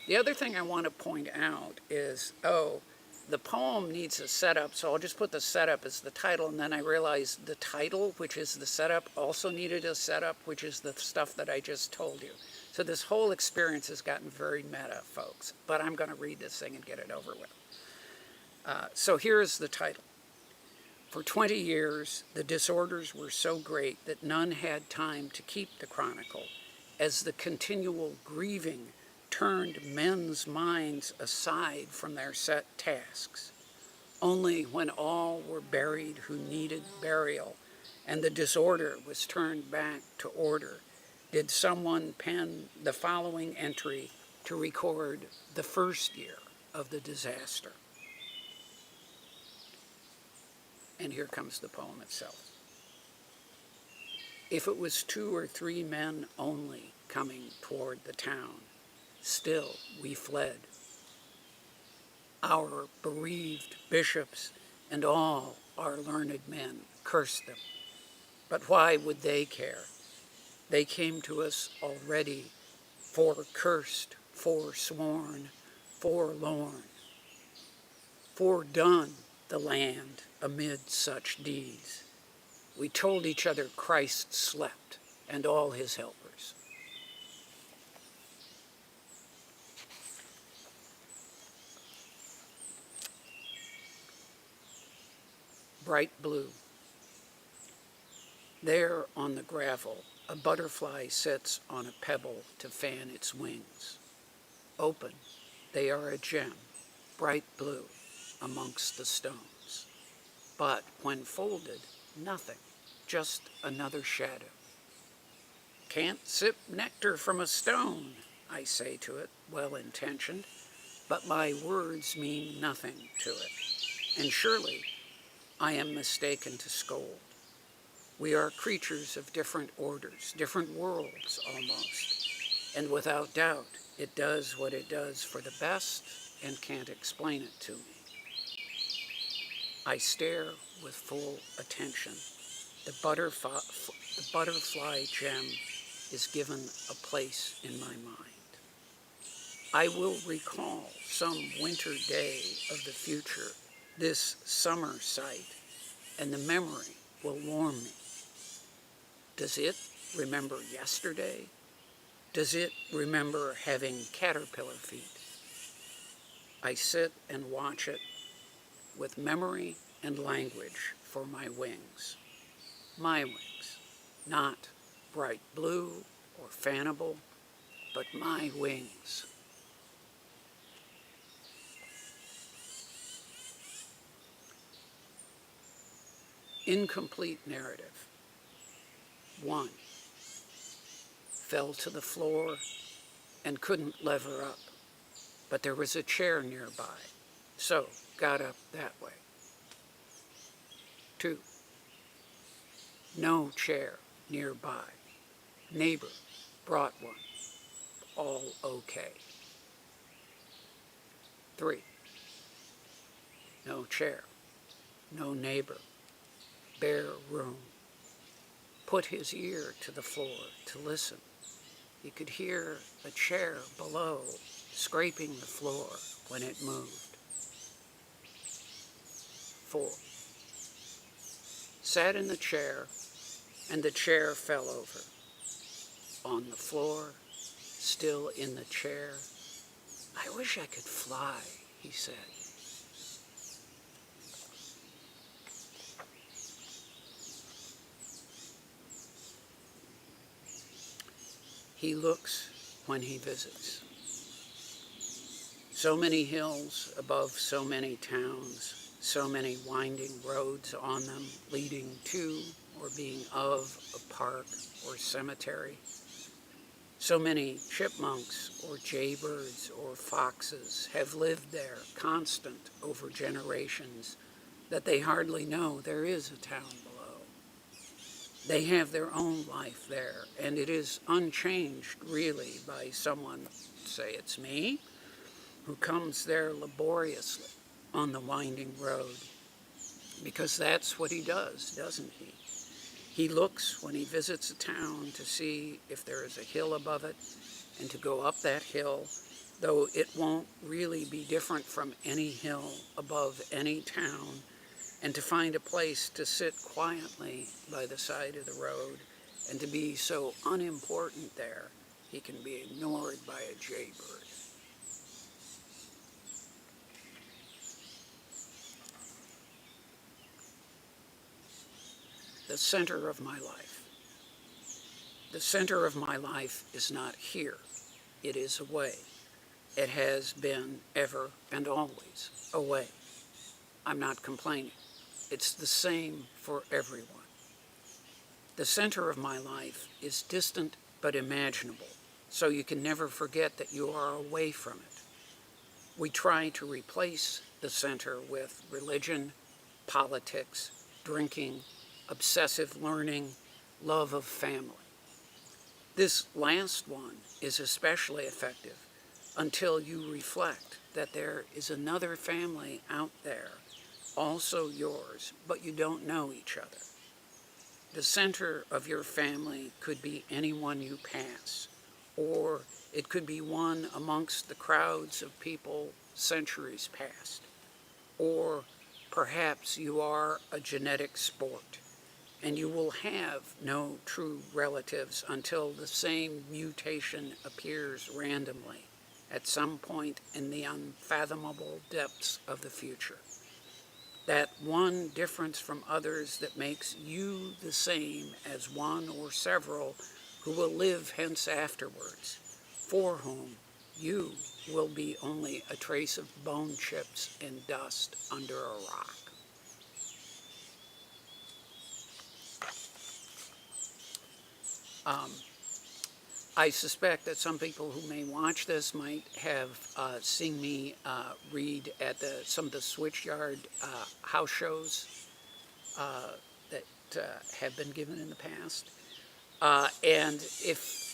The other thing I want to point out is, the poem needs a setup, so I'll just put the setup as the title, and then I realized the title, which is the setup, also needed a setup, which is the stuff that I just told you. So this whole experience has gotten very meta, folks, but I'm going to read this thing and get it over with. So here's the title. For 20 years, the disorders were so great that none had time to keep the chronicle, as the continual grieving turned men's minds aside from their set tasks. Only when all were buried who needed burial, and the disorder was turned back to order, did someone pen the following entry to record the first year of the disaster. And here comes the poem itself. If it was 2 or 3 men only coming toward the town, still we fled. Our bereaved bishops and all our learned men cursed them. But why would they care? They came to us already, forecursed, forsworn, forlorn. Fordone the land amid such deeds. We told each other Christ slept and all his helpers. Bright blue. There on the gravel, a butterfly sits on a pebble to fan its wings. Open, they are a gem, bright blue, amongst the stones. But when folded, nothing, just another shadow. Can't sip nectar from a stone, I say to it, well-intentioned, but my words mean nothing to it. And surely I am mistaken to scold. We are creatures of different orders, different worlds almost, and without doubt it does what it does for the best and can't explain it to me. I stare with full attention. The butterfly gem is given a place in my mind. I will recall some winter day of the future, this summer sight, and the memory will warm me. Does it remember yesterday? Does it remember having caterpillar feet? I sit and watch it with memory and language for my wings. My wings, not bright blue or fannable, but my wings. Incomplete narrative. 1. Fell to the floor and couldn't lever up, but there was a chair nearby, so got up that way. 2. No chair nearby. Neighbor brought one. All okay. 3. No chair. No neighbor. Bare room. Put his ear to the floor to listen. He could hear a chair below scraping the floor when it moved. 4. Sat in the chair, and the chair fell over. On the floor, still in the chair. I wish I could fly, he said. He looks when he visits. So many hills above so many towns, so many winding roads on them leading to or being of a park or cemetery. So many chipmunks or jaybirds or foxes have lived there constant over generations that they hardly know there is a town below. They have their own life there, and it is unchanged really by someone, say it's me, who comes there laboriously on the winding road, because that's what he does, doesn't he? He looks when he visits a town to see if there is a hill above it, and to go up that hill, though it won't really be different from any hill above any town, and to find a place to sit quietly by the side of the road, and to be so unimportant there, he can be ignored by a jaybird. The center of my life. The center of my life is not here. It is away. It has been ever and always away. I'm not complaining. It's the same for everyone. The center of my life is distant but imaginable, so you can never forget that you are away from it. We try to replace the center with religion, politics, drinking, obsessive learning, love of family. This last one is especially effective until you reflect that there is another family out there, also yours, but you don't know each other. The center of your family could be anyone you pass, or it could be one amongst the crowds of people centuries past, or perhaps you are a genetic sport, and you will have no true relatives until the same mutation appears randomly at some point in the unfathomable depths of the future. That one difference from others that makes you the same as one or several who will live hence afterwards, for whom you will be only a trace of bone chips and dust under a rock. I suspect that some people who may watch this might have seen me read at some of the Switchyard house shows that have been given in the past. And if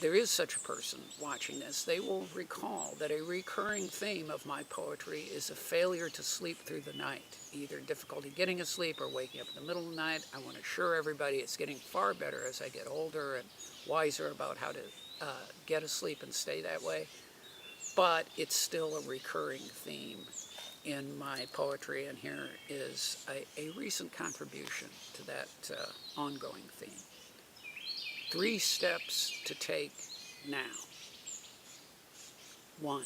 there is such a person watching this, they will recall that a recurring theme of my poetry is a failure to sleep through the night, either difficulty getting asleep or waking up in the middle of the night. I want to assure everybody it's getting far better as I get older and wiser about how to get asleep and stay that way. But it's still a recurring theme in my poetry, and here is a recent contribution to that ongoing theme. 3 steps to take now. 1.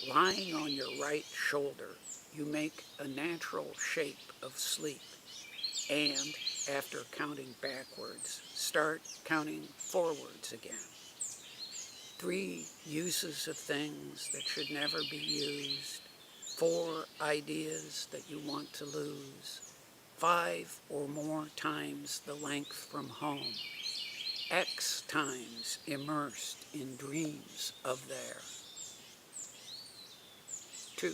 Lying on your right shoulder, you make a natural shape of sleep, and after counting backwards, start counting forwards again. 3 uses of things that should never be used. 4 ideas that you want to lose. 5 or more times the length from home. X times immersed in dreams of there. 2.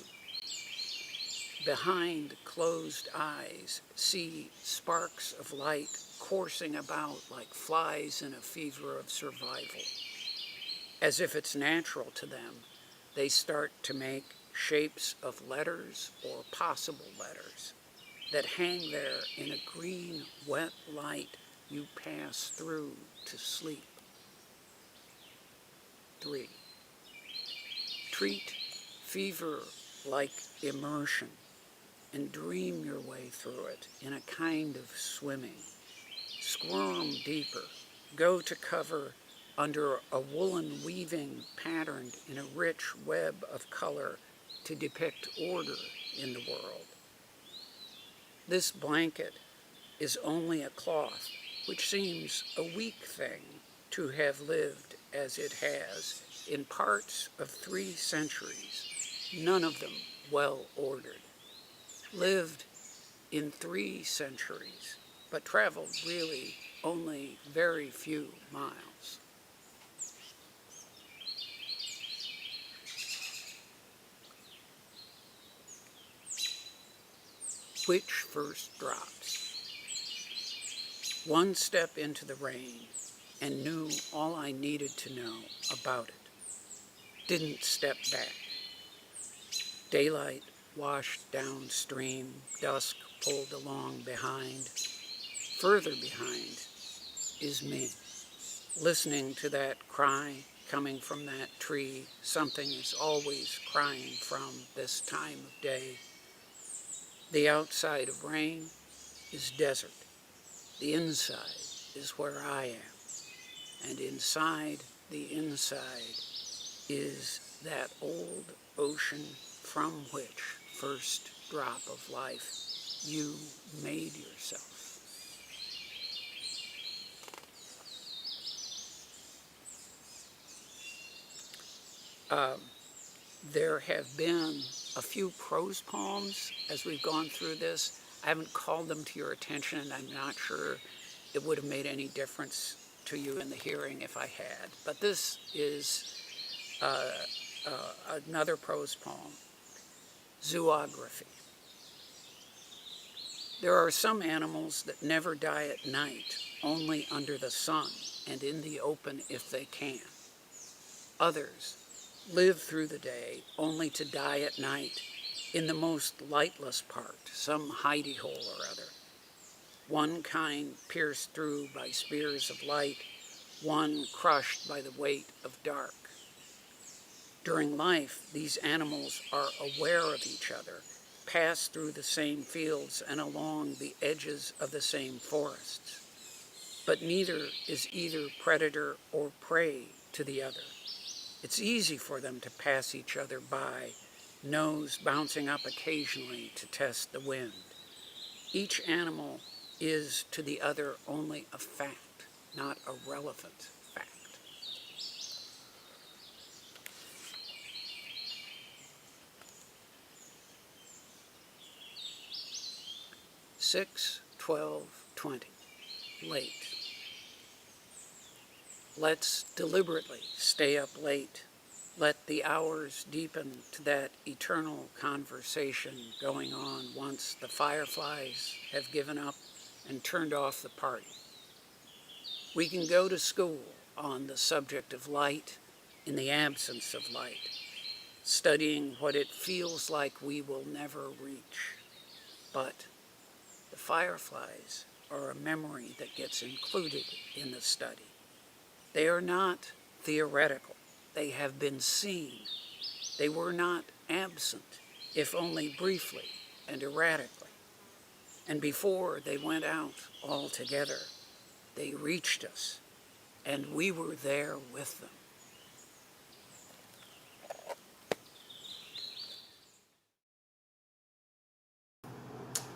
Behind closed eyes, see sparks of light coursing about like flies in a fever of survival. As if it's natural to them, they start to make shapes of letters or possible letters that hang there in a green, wet light you pass through to sleep. 3. Treat fever like immersion and dream your way through it in a kind of swimming. Squirm deeper, go to cover under a woolen weaving patterned in a rich web of color to depict order in the world. This blanket is only a cloth, which seems a weak thing to have lived as it has in parts of 3 centuries, none of them well ordered. Lived in 3 centuries, but traveled really only very few miles. Which first drops? 1 step into the rain and knew all I needed to know about it. Didn't step back. Daylight washed downstream, dusk pulled along behind. Further behind is me, listening to that cry coming from that tree. Something is always crying from this time of day. The outside of rain is desert. The inside is where I am. And inside the inside is that old ocean from which first drop of life you made yourself. There have been a few prose poems as we've gone through this. I haven't called them to your attention, and I'm not sure it would have made any difference to you in the hearing if I had. But this is another prose poem, Zoography. There are some animals that never die at night, only under the sun and in the open if they can. Others live through the day only to die at night in the most lightless part, some hidey hole or other. One kind pierced through by spears of light, one crushed by the weight of dark. During life, these animals are aware of each other, pass through the same fields and along the edges of the same forests. But neither is either predator or prey to the other. It's easy for them to pass each other by, nose bouncing up occasionally to test the wind. Each animal is to the other only a fact, not a relevant fact. "6:12:20, late. Let's deliberately stay up late. Let the hours deepen to that eternal conversation going on once the fireflies have given up and turned off the party. We can go to school on the subject of light in the absence of light, studying what it feels like we will never reach. But the fireflies are a memory that gets included in the study. They are not theoretical. They have been seen. They were not absent, if only briefly and erratically. And before they went out altogether, they reached us, and we were there with them.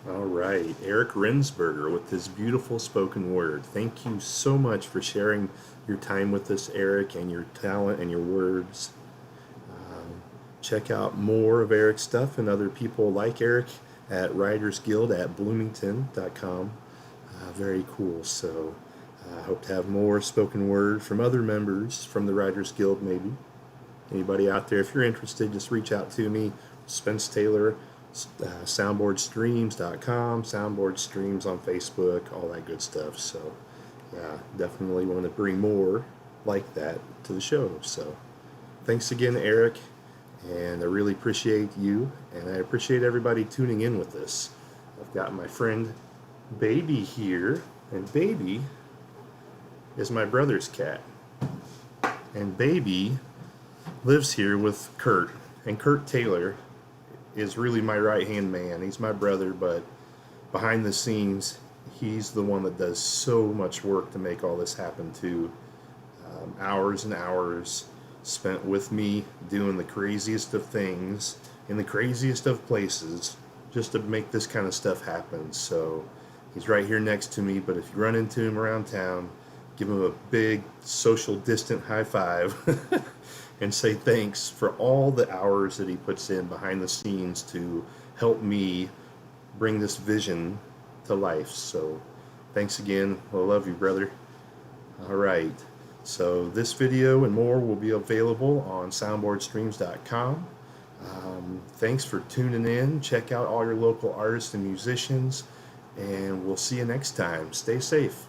All right, Eric Rensberger with his beautiful spoken word. Thank you so much for sharing your time with us, Eric, and your talent and your words. Check out more of Eric's stuff and other people like Eric at Writers Guild at bloomington.com. Very cool. So I hope to have more spoken word from other members from the Writers Guild, maybe. Anybody out there, if you're interested, just reach out to me, Spence Taylor, soundboardstreams.com, Soundboard Streams on Facebook, all that good stuff. So yeah, definitely want to bring more like that to the show. So thanks again, Eric, and I really appreciate you, and I appreciate everybody tuning in with this. I've got my friend Baby here, and Baby is my brother's cat, and Baby lives here with Kurt, and Kurt Taylor is really my right-hand man. He's my brother, but behind the scenes, he's the one that does so much work to make all this happen too. Hours and hours spent with me doing the craziest of things in the craziest of places just to make this kind of stuff happen. So he's right here next to me, but if you run into him around town, give him a big social distant high five and say thanks for all the hours that he puts in behind the scenes to help me bring this vision to life. So thanks again. I love you, brother. All right. So this video and more will be available on soundboardstreams.com. Thanks for tuning in. Check out all your local artists and musicians, and we'll see you next time. Stay safe.